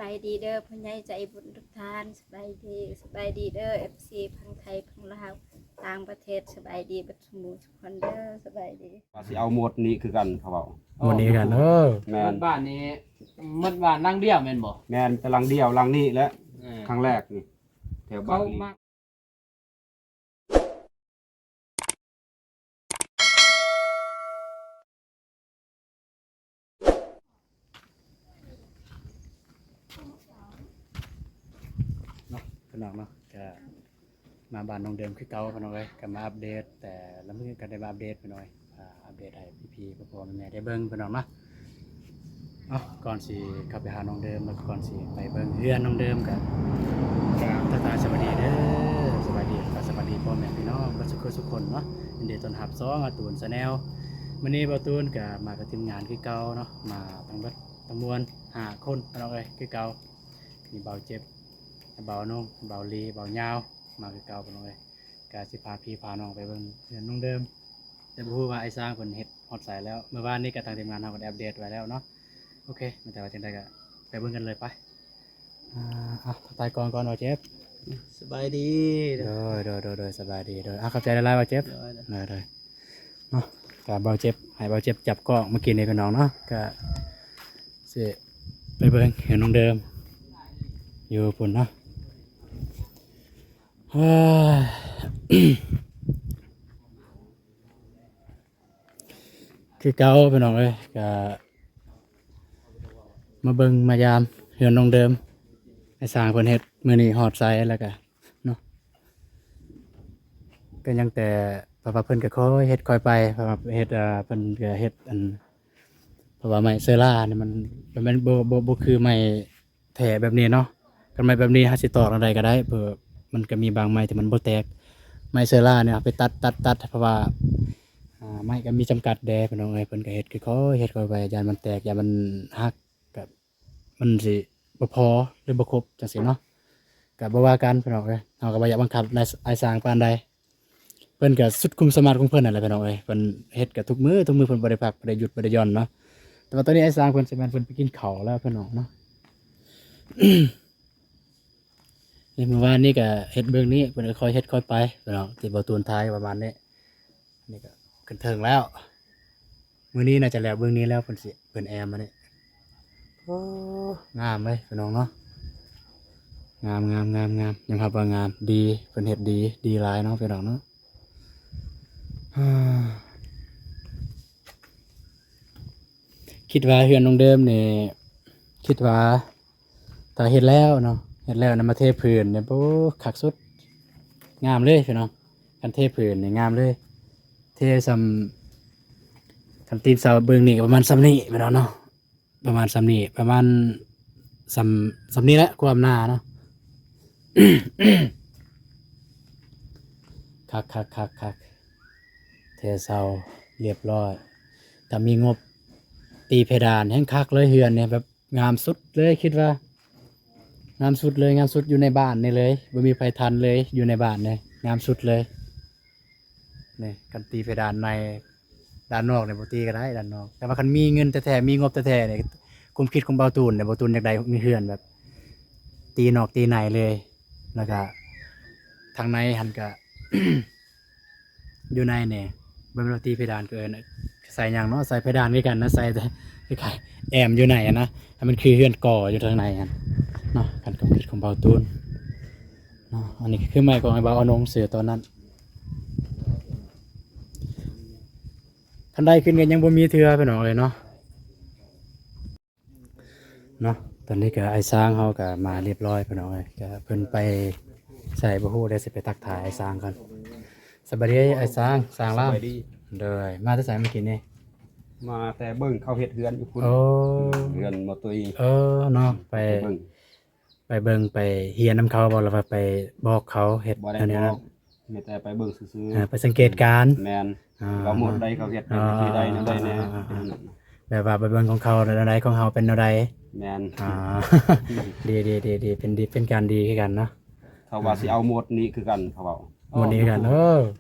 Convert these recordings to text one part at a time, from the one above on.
บายดีเด้อพ่อใหญ่ใจบุญทุกท่านสบายดีเด้อ FC พังไทยพังลาวต่างประเทศสบายดีบัดสมุทุกคนเด้อสบายดีว่าสิเอาหมดนี้คือกันเขาเว้าหมดนี้กันแม่นบ้านนี้มันบ้านนั่งเดียวแม่นบ่แม่นแต่หลังเดียวหลังนี้และครั้งแรกนี่แถวบ้า เขา นนี้ มาพี่น้องเนาะก็มาบ้านน้องเดิมคือเก่าพี่น้องเอ้ยก็มาอัปเดตแต่ละมื้อก็ได้มาอัปเดตพี่น้อยอัปเดตให้พี่ๆพ่อๆแม่ๆได้เบิ่งพี่น้องเนาะก่อนสิเข้าไปหาน้องเดิมแล้วก่อนสิไปเบิ่งเรือนน้องเดิมกันทักทายสวัสดีเด้อสวัสดีพ่อแม่พี่น้องทุกคนเนาะยินดีต้อนรับอาตูนชาแนลมื้อนี้บ่าวตูนก็มากับทีมงานคือเก่าเนาะมาทั้งเบิดทั้งมวล5คนพี่น้องเอ้ยคือเก่ามีเบาเจ็บเบาน้องเบาลีเบายาวมาคือเก่าพี่น้องเอ้ยก็สิพาพี่พาน้องไปเบิ่งเรือนน้องเดิมแต่บ่ฮู้ว่าไอ้สร้างเพิ่นเฮ็ดฮอดสายแล้วเมื่อวานนี้ก็ทางทีมงานเฮาก็ได้อัปเดตไว้แล้วเนาะโอเคแต่ว่าจังได๋ก็ไปเบิ่งกันเลยไปตายก่อนว่าเจ็บสบายดีโดยสบายดีโดยเข้าใจได้หลายว่าเจ็บเลยเนาะก็เบาเจ็บให้เบาเจ็บจับกล้องเมื่อกี้นี่พี่น้องเนาะก็สิไปเบิ่งเห็นน้องเดิมอยู่พุ่นเนาะคือเก่าพี่น้องเอ้ยก็มาเบิ่งมายามเห็นน้องเดิมให้สร้างเพิ่นเฮ็ดมื้อนี้ฮอดไซแล้วก็เนาะก็ยังแต่เพราะว่าเพิ่นก็ค่อยเฮ็ดค่อยไปเพราะว่าเฮ็ดเพิ่นก็เฮ็ดอันเพราะว่าไม้เซรานี่มันบ่คือไม้แท้แบบนี้เนาะกันไม้แบบนี้เฮาสิตอกอะไรก็ได้เพื่อมันก็มีบางไม้ที่มันบ่แตกไม้เซราเนี่ยไปตัดเพราะว่าไม้ก็มีจำกัดแดพี่น้องเอ้ยเพิ่นก็เฮ็ดค่อยๆเฮ็ดค่อยไปยามมันแตกยามมันหักก็มันสิบ่พอหรือบ่ครบจังซี่เนาะก็บ่ว่ากันพี่น้องเอ้ยเฮาก็บ่อยากบังคับนายสร้างปานใดเพิ่นก็สุดคุมสามารถของเพิ่นนั่นแหละพี่น้องเอ้ยเพิ่นเฮ็ดก็ทุกมื้อเพิ่นบ่ได้พักบ่ได้หยุดบ่ได้หย่อนเนาะแต่ว่าตอนนี้ไอ้สร้างเพิ่นสิแม่นเพิ่นไปกินข้าวแล้วพี่น้องเนาะ นี่เมื่อวานนี้ก็เฮ็ดเบื้องนี้เพิ่นก็ค่อยเฮ็ดค่อยไปพี่น้องที่บ่ตูนท้ายประมาณนี้นี่ก็ขึ้นเทิงแล้วมื้อนี้น่าจะแล้วเบื้องนี้แล้วเพิ่นแอมมานี่โอ้งามเลยพี่น้องเนาะงามยังครับว่างามดีเพิ่นเฮ็ดดีหลายเนาะพี่น้องเนาะคิดว่าเฮือนน้องเดิมนี่คิดว่าถ้าเฮ็ดแล้วเนาะเฮ็ดแล้วนำมาเทพื้นเนี่ยโอ้คักสุดงามเลยพี่น้องกันเทพื้นนี่งามเลยเทซ้ำกันตีนเสาเบิ่งนี่ก็ประมาณซ้ำนี้พี่น้องเนาะประมาณซ้ำนี้ประมาณซ้ำนี้แหละความหน้าเนาะ คักเทเสาเรียบร้อยถ้ามีงบตีเพดานแห้งคักเลยเฮือนเนี่ยแบบงามสุดเลยคิดว่างามสุดเลยงามสุดอยู่ในบ้านนี่เลยบ่มีไฟทันเลยอยู่ในบ้านเนี่ยงามสุดเลยนี่กันตีเพดานในด้านนอกเนี่ยบ่ตีก็ได้ด้านนอกแต่ว่าคันมีเงินแท้ๆมีงบแท้ๆเนี่ยความคิดของเบาตูนเนี่ยเบาตูนอยากได้มีเฮือนแบบตีนอกตีในเลยแล้วก็ทางในหันก็ อยู่ในเนี่ยบ่แม่นว่าตีเพดานเกินใส่หยังเนาะใส่เพดานด้วยกันนะใส่แต่คล้ายๆแอมอยู่ไหนอะนะให้มันคือเฮือนก่ออยู่ทางในหั่นเนาะกันความคิดของเบาตูนเนาะอันนี้คือไม้ของไอ้เบาอนงเสือตอนนั้นคันใดขึ้นกันยังบ่มีเทื่อไปหน่อยเนาะตอนนี้ก็ไอ้ช้างเฮาก็มาเรียบร้อยไปหน่อยก็เพิ่นไปใส่บ่ฮู้ได้สิไปทักทายไอ้ช้างกันสวัสดีไอ้ช้างลามเด้อมาแต่ไสเมื่อกี้นี่มาแต่เบิ่งเขาเฮ็ดเฮือนอยู่พุ่นเฮือนบ่ตุยเนาะไปเบิ่งไปเฮียนนำเขาบ่แล้วไปบอกเขาเฮ็ดบ่ได้บอกมีแต่ไปเบิ่งซื่อไปสังเกตการณ์แม่นเขาหมดใดเขาเฮ็ดเป็นที่ใดนั่นใดแน่แบบว่าไปเบิ่งของเขาแล้วใดของเฮาเป็นแนวใดแม่นดีเป็นการดีคือกันเนาะเขาว่าสิเอาหมดนี้คือกันเขาเว้าหมดนี้กัน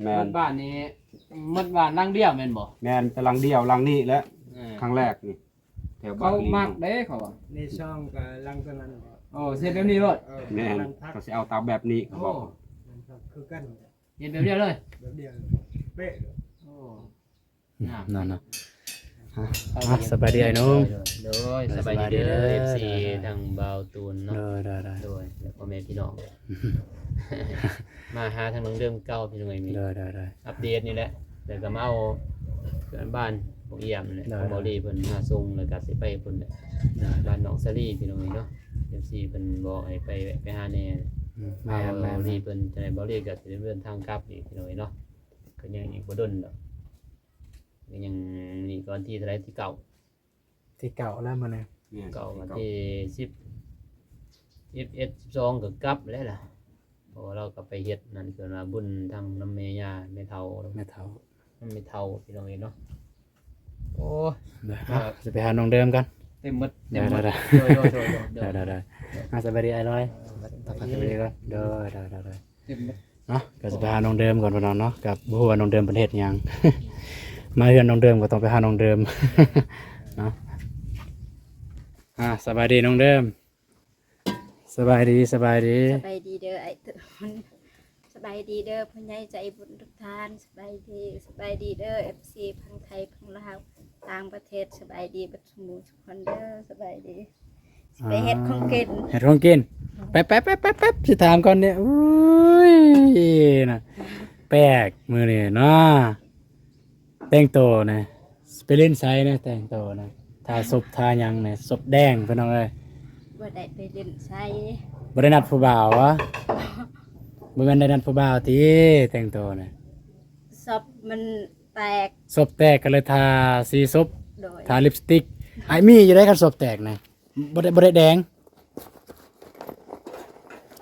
แม่นบ้านนี้มันบ้านนั่งเดียวแม่นบ่แม่นแต่หลังเดียวหลังนี้และครั้งแรกนี่ แถวบ้า เขา นนี้ มักเด้เขาว่า ในช่องกับลังตอนนั้น โอ้เฮ็ดแบบนี้โลด แม่น ลังพัก เขาสิเอาตามแบบนี้เขาบอก ลังพักคือกัน เฮ็ดแบบเดียวเลย แบบเดียวเป๊ะ โอ้ นั่นน่ะสบายดีไอ้น้อง โดยสบายดีเด้อ FC ทางบาวตูนเนาะ ได้ โดยแล้วพ่อแม่พี่น้อง มาหาทางน้องเดิมเก่าพี่น้องไอ้มี ได้ อัปเดตนี่แหละแล้วก็มาเอาเพื่อนบ้านพวกเอี่ยมนี่แหละ ได้ ของเบาลีเพิ่นมาส่งแล้วก็สิไปเพิ่นแหละบ้านน้องสลีพี่น้องไอ้เนาะ FC เพิ่นบอกให้ไปหาแหน่ แม่ เบาลีเพิ่นจะได้เบาลีก็สิได้เดินทางกลับอีกพี่น้องไอ้เนาะก็ยังอีกบ่ดนดอกก็ยังนี่ก่อนที่เท่าไหร่ที่เก่า ที่เก่าแล้วมันเนี่ย เนี่ย เก่ามาที่11 12ก็กลับแล้วล่ะเพราะว่าเราก็ไปเฮ็ดนั่นคือว่าบุญทางน้ำแม่ย่าแม่เฒ่า แม่เฒ่า มันไม่เท่าพี่น้องเองเนาะโอ้ย จะไปหาน้องเดิมกัน เต็มหมด ได้ โดย สบายดีไอ้ร้อยสบายดีก่อนได้ เต็มหมด เนาะก็จะไปหาน้องเดิมก่อนพี่น้องเนาะกับบัวน้องเดิมประเทศยัง มาเฮือนน้องเดิมก็ต้องไปหาน้องเดิม เนาะสบายดีน้องเดิมสบายดี สบายดีเด้อไอ้ตุนสบายดีเด้อพ่อใหญ่ใจบุญทุกท่านสบายดีเด้อ FC พังไทยพังลาวต่างประเทศสบายดีเบัดสมบูรณ์ทุกคนเด้อสบายดีสิไปเฮ็ดของกิน เฮ็ดของกินแป๊บสิถามก่อนเนี่ยอุ้ยน่ะแปลกมือนี่เนาะแต่งตัวนะไปเล่นไซนะแต่งตัวนะทาศพทาหยังนะศพแดงพี่น้องเอ้ย บ่ได้ไปเล่นไส บ่ได้นัดผู้บ่าววะบ่แม่นได้นัดผู้บ่าวติแต่งตัวนะ ศพมันแตก ศพแตกก็เลยทาสีศพ โดย ทาลิปสติกไอ้มีอยู่ได้กันศพแตกนะบ่ได้แดง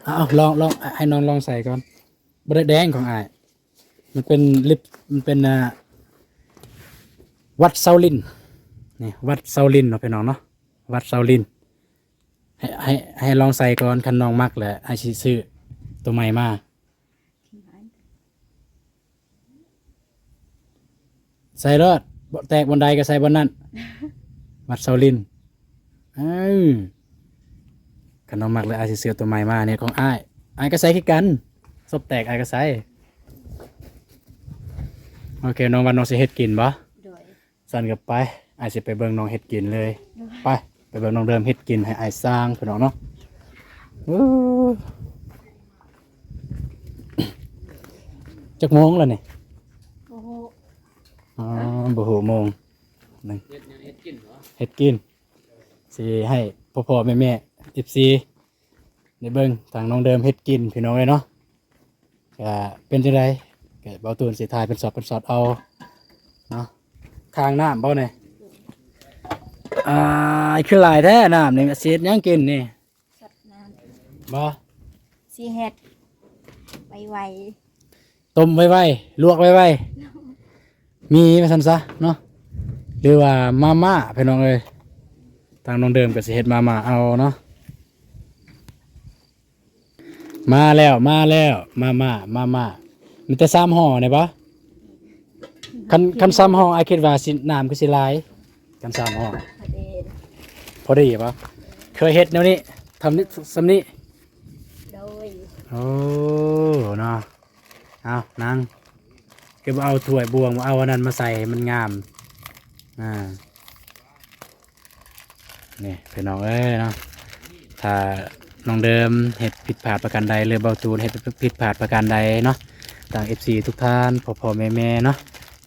เอาลองให้น้องลองใส่ก่อนบ่ได้แดงของอ้ายมันเป็นลิปมันเป็นวัดเซาลินนี่วัดเซาลินเนาะพี่น้องเนาะวัดเซาลินให้ลองใส่ก่อนคันน้องมักแหละให้สิซื้อตัวใหม่มาใส่รอดบ่แตกบนใดก็ใส่บนนั้นวัดเซาลินคันน้องมักเลยให้สิซื้อตัวใหม่มาเนี่ยของอ้ายก็ใส่คือกันศพแตกอ้ายก็ใส่โอเคน้องวันน้องสิเฮ็ดกินบ่ โดย สั่นกับไปอ้ายสิไปเบิ่งน้องเฮ็ดกินเลยไปเบิ่งน้องเดิมเฮ็ดกินให้อ้ายสร้างพี่น้องเนาะจักโมงแล้วนี่ โอ้โห อ๋อบ่ฮู้โมงนึง เฮ็ดหยังเฮ็ดกินเหรอ เฮ็ดกินสิให้พ่อๆแม่ๆ FC ได้เบิ่งทางน้องเดิมเฮ็ดกินพี่น้องเอ้ยเนาะก็เป็นจังไดก็เบาตูนสิถ่ายเป็นช็อตเอาเนาะข้างน้ำบ่เนี่ยคือหลายแท้น้ำนี่เสียดหยังกินนี่ สัตว์น้ บ่ ำสิเฮ็ดไว ต้มไว้ลวกไว้มีว่าซั่นซะเนาะหรือว่ามาม่าพี่น้องเอ้ยทางน้องเดิมก็สิเฮ็ดมาม่าเอาเนาะมาแล้วมาม่ามีแต่3ห่อนี่บ่คัน3ห่ออ้ายคิดว่าสิน้ำคือสิหลายคัน3ห่อ ๆประเด็น พอดีป่ะเคยเฮ็ดแนวนี้ทำนี้สำนี้ โดย โอ้เนาะเอานั่งก็บ่เอาถ้วยบวงบ่เอาอันนั้นมาใส่มันงามนี่พี่น้องเอ้ยเนาะถ้าน้องเดิมเฮ็ดผิดพลาดประการใดหรือเบาตูนเฮ็ดผิดพลาดประการใดเนาะต่าง FC ทุกท่านพ่อๆแม่ๆเนาะ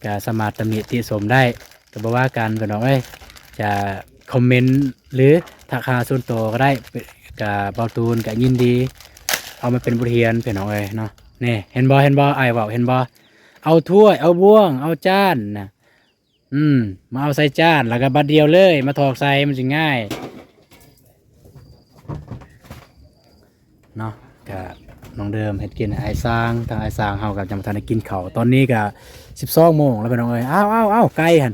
ก็สามารถตำหนิติชมได้ก็บ่ว่ากันพี่น้องเอ้ยจะคอมเมนต์หรือทักหาส่วนตัวก็ได้กับเบาตูนกับยินดีเอามาเป็นบทเรียนพี่น้องเอ้ยเนาะนี่เห็นบ่ไอ้เว้าเห็นบ่เอาถ้วยเอาบ่วงเอาจานนะมาเอาใส่จานแล้วก็บัดเดียวเลยมาถอกใส่มันสิง่ายเนาะก็น้องเดิมเฮ็ดกินให้ไอ้สร้างทางไอ้สร้างเฮาก็ยังบ่ทันได้กินข้าวตอนนี้ก็12 โมงแล้วพี่น้องเอ้ยอ้าวไก่หั่น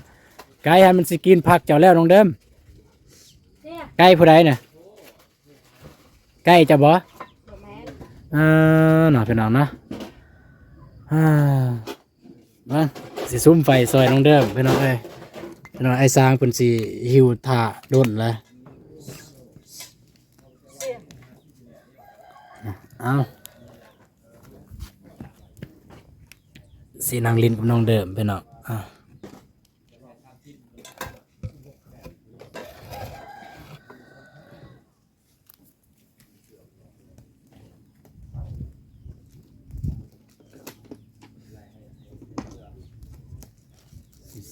มันสิกินผักเจ้าแล้วน้องเดิม เนี่ย ไก่ผู้ใดน่ะไก่จะบ่ บ่แม่น หน่อยพี่น้องเนาะมาสิซุ่มไฟซอยน้องเดิมพี่น้องเอ้ย พี่น้องไอ้สร้างเพิ่นสิหิวท่าโดนแล้วเอาสินางลินกับน้องเดิมพี่น้อง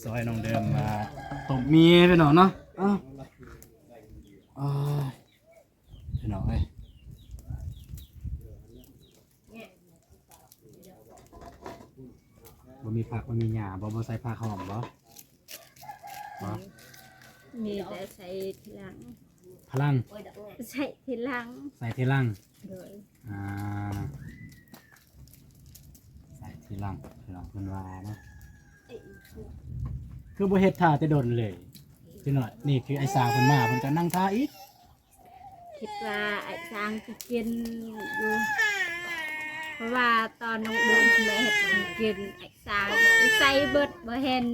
ซอยน้องเดิมมาตบเมียพี่น้องเนาะพี่น้องเอ้ยบ่มีผักบ่มีหญ้าบ่ใส่ผักหอมบ่ มีแต่ใส่ทีหลัง พลัง ใส่ทีหลัง ใส่ทีหลัง โดย ใส่ทีหลังพี่น้องเพิ่นว่าเนาะคือบ่เฮ็ดท่าแต่โดนเลยพี่น้อยนี่คือไอ้สาวเพิ่นมาเพิ่นก็นั่งท่าอีก คิดว่าไอ้สร้างจะกินอยู่เพราะว่าตอนน้องเดินแม่เห็ดกินไอ้สร้างใส่เบิดบ่เห็น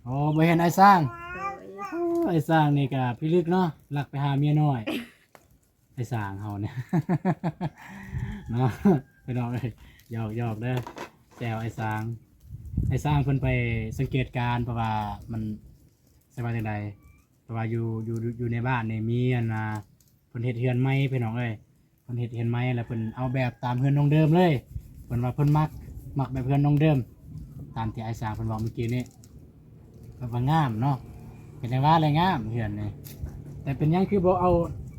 อ๋อบ่เห็นไอ้สร้าง โดย ไอ้สร้างนี่ก็พี่ลึกเนาะลักไปหาเมียน้อยไอ้สร้างเฮาเนี่ย เนาะพี่น้องเอ้ยหยอกเด้อแซวไอ้สร้างเพิ่นไปสังเกตการณ์เพราะว่ามันสบายจังไดเพราะว่าอยู่ในบ้านนี่มีอันน่ะเพิ่นเฮ็ดเฮือนใหม่พี่น้องเอ้ยเพิ่นเฮ็ดเฮือนใหม่แล้วเพิ่นเอาแบบตามเฮือนน้องเดิมเลยเพิ่นว่าเพิ่นมักแบบเฮือนน้องเดิมตามที่ไอ้สร้างเพิ่นบอกเมื่อกี้นี้ว่างามเนาะเป็นจังว่าอะไรงามเฮือนนี่แต่เป็นหยังคือบ่เอา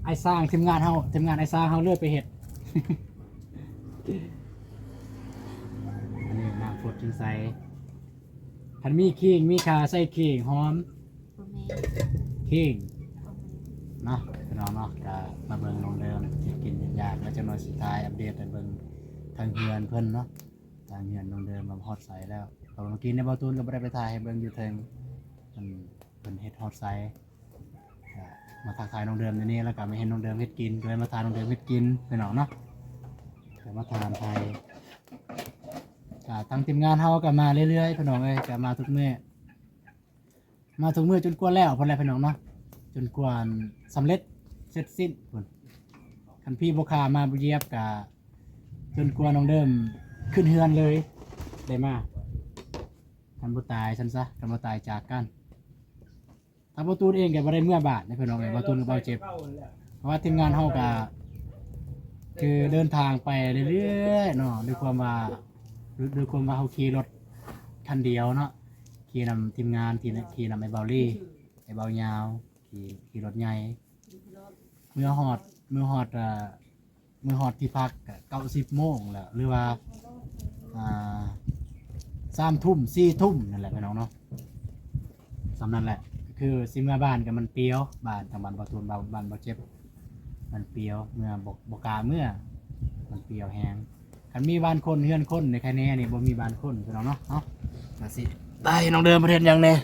ไอ้สร้างทีมงานไอ้สร้างเฮาเลือกไปเฮ็ด อันนี้น้ำฝดจึงใส่คันมีขิงมีข่าใส่ขิงหอม บ่แม่ ขิงเนาะพี่น้องเนาะก็มาเบิ่งน้องเดิมที่กินยากๆแล้วจะมาสุดท้ายอัปเดตให้เบิ่งทางเฮือนเพิ่นเนาะทางเฮือนน้องเดิมมาฮอดใสแล้วเพราะเมื่อกี้ในบ่ตูนก็บ่ได้ไปถ่ายให้เบิ่งอยู่เทิงเพิ่นเฮ็ดฮอดใสก็มาทักทายน้องเดิมในนี้แล้วก็ไม่เห็นน้องเดิมเฮ็ดกินก็เลยมาทานน้องเดิมเฮ็ดกินพี่น้องเนาะก็มาทานไทยก็ทางทีมงานเฮาก็มาเรื่อยๆพี่น้องเอ้ยก็มาทุกมื้อจนกว่าแล้วพุ่นแหละพี่น้องเนาะจนกว่าสำเร็จเสร็จสิ้นพุ่นคันพี่บ่ค้ามาบ่เยียบก็จนกว่าน้องเดิมขึ้นเฮือนเลยได้มาคันบ่ตายซั่นซะคันบ่ตายจากกันถ้าบ่ตูนเองก็บ่ได้เมื่อบาดนะพี่น้องเอ้ยบ่ตูนก็เบาเจ็บเพราะว่าทีมงานเฮาก็คือเดินทางไปเรื่อยๆเนาะด้วยความว่าเฮาขี่รถคันเดียวเนาะขี่นำทีมงานขี่นำไอ้เบาลี่ไอ้เบายาวขี่รถใหญ่เมื่อฮอดที่พักก็90 โมงแล้วหรือว่า3 ทุ่ม 4 ทุ่มนั่นแหละพี่น้องเนาะสำนั้นแหละคือสิเมื่อบ้านก็มันเปรี้ยวบ้านทางบ้านบ่ตูนบ้านบ่เจ็บมันเปรี้ยวเมื่อบ่กล้าเมื่อมันเปรี้ยวแฮงคันมีบ้านคนเฮือนคนในแค่นี้นี่บ่มีบ้านคนพี่น้องเนาะมาสิได้น้องเดิมประเทศยังเนี่ย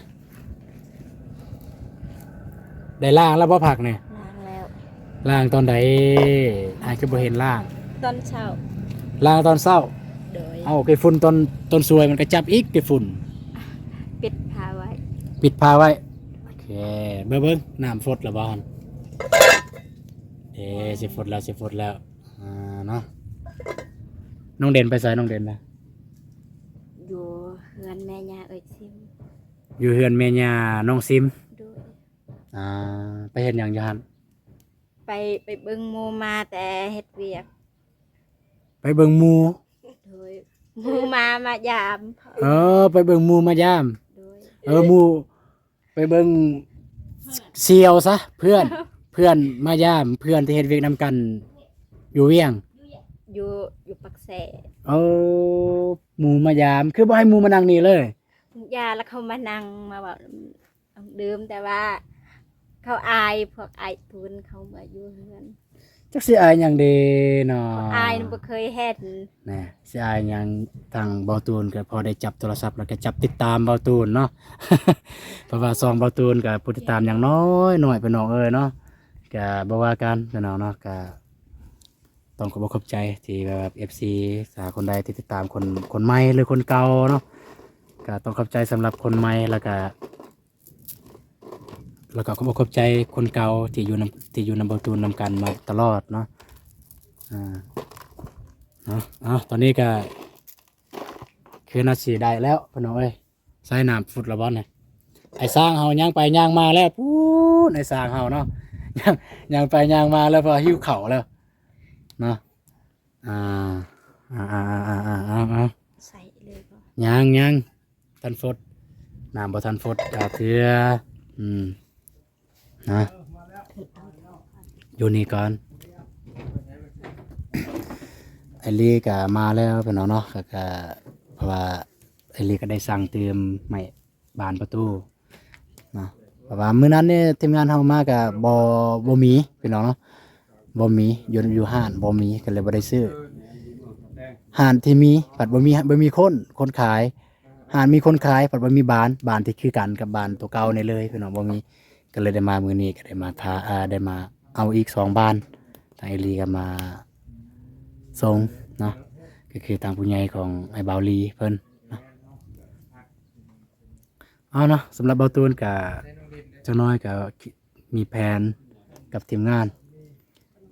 ได้ล่างแล้วบ่ผักเนี่ย ล้างแล้ว ล่างตอนใดอ้ายคือบ่เห็นล่าง ตอนเช้า ล่างตอนเช้า โดย เอาไอ้ฝุ่นตอนสวยมันก็จับอีกไอ้ฝุ่น ปิดผ้าไว้ ปิดผ้าไว้โอเคเบิ่งน้ำฝดแล้วบ่ฮั่นสิฝดแล้วเนาะน้องเด่นไปไสน้องเด่นนะ อยู่เฮือนแม่ย่าเอ้ยซิม อยู่เฮือนแม่ย่าน้องซิม โดย ไปเฮ็ดหยังอยู่หั่น ไปเบิ่งหมู่มาแต่เฮ็ดเวียก ไปเบิ่งหมู่ โดยหมู่มายามเผา ไปเบิ่งหมู่มายาม โดย หมู่ไปเบิ่งเซียวซะเพื่อนมายามเพื่อนที่เฮ็ดเวียกนำกันอยู่เวียง อยู่ปักแส หมู่มายามคือบ่ให้หมู่มานั่งนี่เลย ยาแล้วเขามานั่งมาแบบดื่มแต่ว่า เขาอายพวกอายทุนเขามาอยู่เฮือน จักสิอายหยังเด้เนาะ อายบ่เคยเฮ็ด น่ะสิอายหยังทางเบาตูนก็พอได้จับโทรศัพท์แล้วก็จับติดตามเบาตูนเนาะ เพราะว่าซองเบาตูนก็ผู้ติดตามอย่างน้อยหน่อยพี่น้องเอ้ยเนาะก็บ่ว่ากันพี่น้องเนาะก็ต้องขอบใจที่แบบ FC สาคนใดที่ติดตามคนใหม่หรือคนเก่าเนาะก็ต้องขอบใจสำหรับคนใหม่แล้วก็ แล้วก็ขอบใจคนเก่าที่อยู่นำเบาตูนนำกันมาตลอดเนาะเนาะตอนนี้ก็คือนาสีได้แล้วพี่น้องเอ้ยใส่น้ำฟุตละบอลเนี่ยไอ้สร้างเฮาย่างไปย่างมาแล้วพูดไอ้สร้างเฮาเนาะย่างไปย่างมาแล้วพอหิ้วเข่าแล้วเนาะใส่เลยบ่ ยังทันฟดน้ำบ่ทันฟดกาเถือนะอยู่นี่ก่อนไอลีก็มาแล้วเป็นเนาะก็เพราะว่าไอลีก็ได้สั่งเติมใหม่บานประตูเนาะเพราะว่ามื้อนั้นเนี่ยทีมงานเฮามาก็บ่มีเป็นเนาะบ่มีอยู่ห้านบ่มีก็เลยบ่ได้ซื้อห้านที่มีปัดบ่มีคนขายห้านมีคนขายปัดบ่มีบานที่คือกันกับบานตัวเก่านี่เลยพี่น้องบ่มีก็เลยได้มามื้อนี้ก็ได้มาได้มาเอาอีก2บานทางไอลีก็มาส่งเนาะก็คือทางผู้ใหญ่ของไอ้บาวลีเพิ่นเนาะเอาเนาะสำหรับเบาตูนกับเจ้าน้อยก็มีแผนกับทีมงาน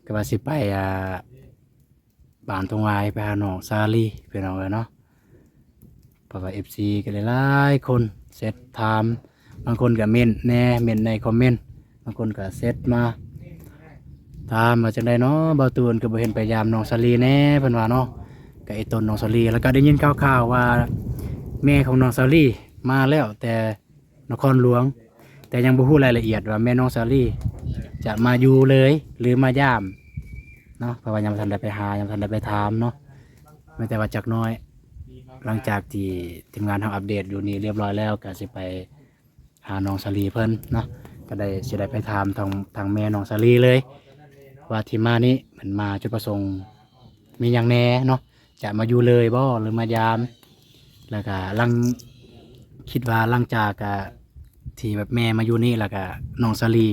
ก็ว่าสิไปบ้านตรงวายไปหาน้องซาลีพี่น้องเนาะเพราะว่า FC ก็หลายๆคนเซตไทม์บางคนก็เม่นในคอมเมนต์บางคนก็เซตมาถามมาจังไดเนาะเบาตูนก็บ่เห็นไปยามน้องซาลีแน่เพิ่นว่าเนาะก็ไอ้ต้นน้องซาลีแล้วก็ได้ยินข่าวๆว่าแม่ของน้องซาลีมาแล้วแต่นครหลวงแต่ยังบ่ฮู้รายละเอียดว่าแม่น้องซาลีจะมาอยู่เลยหรือมายามเนาะเพราะว่ายังบ่ทันได้ไปหายังบ่ทันได้ไปถามเนาะไม่แต่ว่าจักน้อยหลังจากที่ทีมงานเฮาอัปเดตอยู่นี่เรียบร้อยแล้วก็สิไปหาน้องซาลีเพิ่นเนาะก็สิได้ไปถามทางแม่น้องซาลีเลยว่าที่มานี้มันมาจุดประสงค์มีอย่างแน่เนาะจะมาอยู่เลยบ่หรือมายามแล้วก็คิดว่าหลังจากที่แบบแม่มาอยู่นี่แล้วก็น้องซาลี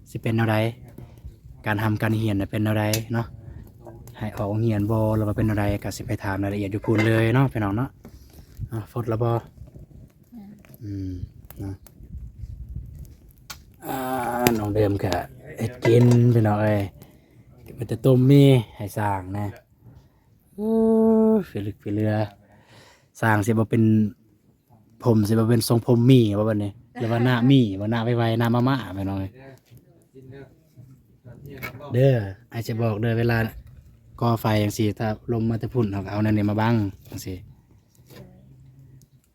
สิเป็นแนวใดการทำการเรียนเป็นแนวใดเนาะให้ออกเรียนบ่หรือว่าเป็นแนวใดก็สิไปถามรายละเอียดอยู่พูนเลยเนาะพี่น้องเนาะฟดละบ่เนาะน้องเดิมก็เอ็ดกินพี่น้องเอ้ยมันจะต้มมีให้สร้างนะฟิลึกฟิเรือสร้างสิบ่เป็นผมสิบ่เป็นทรงผมมีว่าบัดนี้หรือว่าหน้ามีว่าหน้าไวๆหน้ามาๆไปหน่อยเด้ออาจจะบอกเด้อเวลาก่อไฟจังซี่ถ้าลมมาแต่พุ่นเอานั่นนี่มาบังจังซี่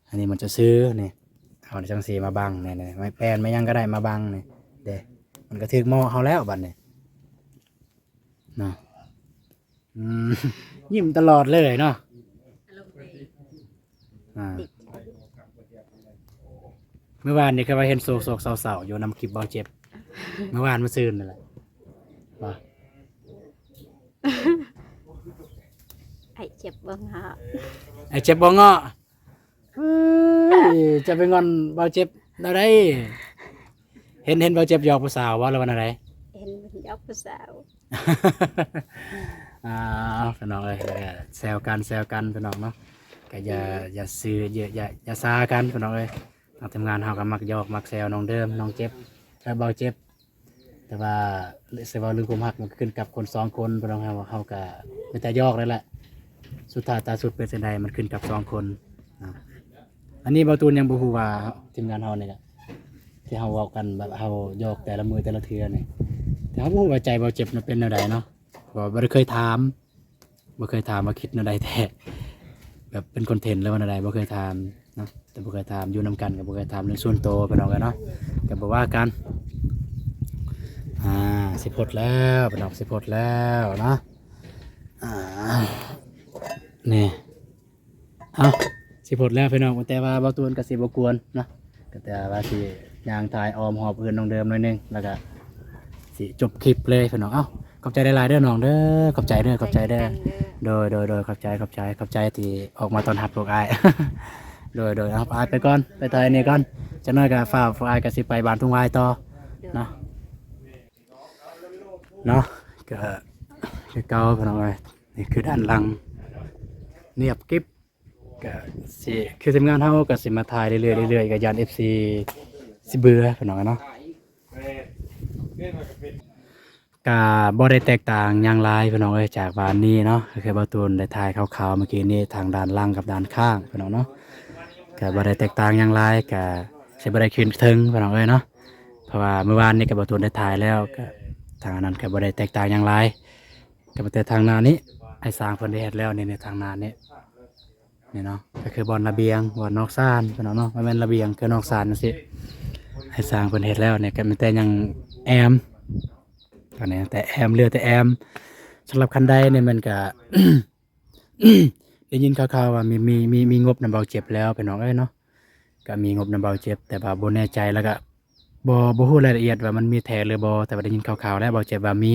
อันนี้มันจะซื้อนี่เอาจังซี่มาบังนี่ๆไม้แป้นไม่ยังก็ได้มาบังนี่เด้มันก็ถึกหม้อเฮาแล้วบัดนี้เนาะยิ้มตลอดเลยเนาะเมื่อวานนี่คือว่าเห็นโศกเศร้าๆอยู่นำคลิปเบาเจ็บเมื่อวานเมื่อซืนนั่นแหละว่า ไอ้เจ็บบ่งะ ไอ้เจ็บบ่เงาะจะไปงอนเบาเจ็บอะไรเห็นเบาเจ็บหยอกผู้สาวว่าแล้ววันอะไร เห็นมันยอกผู้สาว พี่น้องเอ้ยแซวกันพี่น้องเนาะก็อย่าซื้ออย่าซากันพี่น้องเอ้ยทำงานเฮาก็มักหยอกมักแซวน้องเดิมน้องเจ็บถ้าเบาเจ็บแต่ว่าเสียว่าเรื่องความรักมันขึ้นกับคน2คนพี่น้องเฮาก็ไม่แต่หยอกนั่นแหละสุดท้ายตาสุดเป็นจังไดมันขึ้นกับ2คนอันนี้เบาตูนยังบ่ฮู้ว่าทีมงานเฮานี่แหละที่เฮาเว้ากันแบบเฮาหยอกแต่ละมือแต่ละเทื่อนี่แต่เฮาบ่ฮู้ว่าใจเบาเจ็บมันเป็นแนวใดเนาะเพราะบ่เคยถามว่าคิดแนวใดแท้แบบเป็นคอนเทนต์แล้วว่าแนวใดบ่เคยถามเนาะแต่บ่เคยถามอยู่นํกันก็บ่เคยถามเรื่องส่วนตัวพี่น้องกันเนาะก็บ่ว่ากันสิพดแล้วพี่น้องสิพดแล้วเนาะนี่สิพดแล้วพี่น้องแต่ว่าเบาตูนก็สิบ่กวนเนาะก็แต่ว่าสิย่างถ่ายออมหอบเอื้อนน้องเดิมหน่อยนึงแล้วก็สิจบคลิปเลยพี่น้องขอบใจหลายๆเด้อน้องเด้อขอบใจเด้อโดยขอบใจที่ออกมาตอนหับพวกอ้าย โดยเอาอ้ายไปก่อนไปถ่ายนี่ก่อนจักหน่อยก็ฟ้าพวกอ้ายก็สิไปบ้านทุ่งวายต่อเนาะก็คือเก่าพี่น้องเอ้ยนี่คือด้านหลังเนียบกิ๊บก็สิคือทีมงานเฮาก็สิมาถ่ายเรื่อยๆก็ยาน FC สิเบื่อพี่น้องเนาะ ก็บ่ได้แตกต่างหยังหลายพี่น้องเอ้ยจากวานนี้เนาะก็คือบ่ตูนได้ถ่ายคร่าวๆเมื่อกี้นี้ทางด้านล่างกับด้านข้างพี่น้องเนาะก็บ่ได้แตกต่างหยังหลายก็สิบ่ได้ขึ้นถึงพี่น้องเอ้ยเนาะเพราะว่าเมื่อวานนี้ก็บ่ตูนได้ถ่ายแล้วก็ทางนั้นก็บ่ได้แตกต่างหยังหลายก็แต่ทางหน้านี้ไอ้สร้างเพิ่นได้เฮ็ดแล้วนี่ในทางหน้านี้นี่เนาะก็คือบอนระเบียงบอนนอกศาลพี่น้องเนาะมันเป็นระเบียงคือนอกศาลจังซี่ไอ้สร้างเพิ่นเฮ็ดแล้วเนี่ยก็มีแต่ยังแอม ตอนนี้แต่แอมเรือแต่แอมสำหรับคันใดเนี่ยมันก็ ได้ยินข่าวๆว่ามีงบนำเบาเจ็บแล้วไปน้องเอ้ยเนาะก็มีงบนำเบาเจ็บแต่ว่าบ่แน่ใจแล้วก็บ่ฮู้รายละเอียดว่ามันมีแท้หรือบ่แต่ว่าได้ยินข่าวๆแล้วเบาเจ็บว่ามี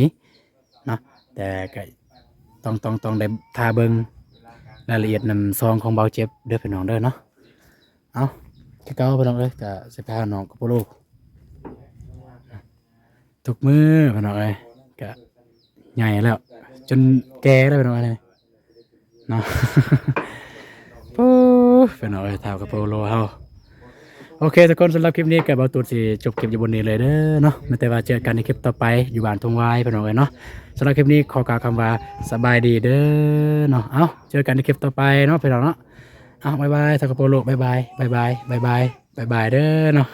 เนาะแต่ก็ต้องได้ท่าเบิ่งรายละเอียดนำซองของเบาเจ็บเด้อพี่น้องเด้อเนาะเอาคือเก่าพี่น้องเอ้ยก็สิพาน้องกับพ่อลูกทุกมื้อพี่น้องเอ้ยก็ใหญ่แล้วจนแก่แล้วพี่น้องเอ้ยเนาะ ปูพี่น้องเอ้ยเท่ากับโปโลเฮาโอเคทุกคนสำหรับคลิปนี้ก็บ่ตูดสิจบคลิปอยู่บนนี้เลยเด้อเนาะแต่ว่าเจอกันในคลิปต่อไปอยู่บ้านทุ่งวายพี่น้องเอ้ยเนาะสำหรับคลิปนี้ขอกล่าวคำว่าสบายดีเด้อเนาะเอ้าเจอกันในคลิปต่อไปเนาะพี่น้องเนาะเอ้าบ๊ายบายเท่ากับโปโลบ๊ายบายเด้อเนาะ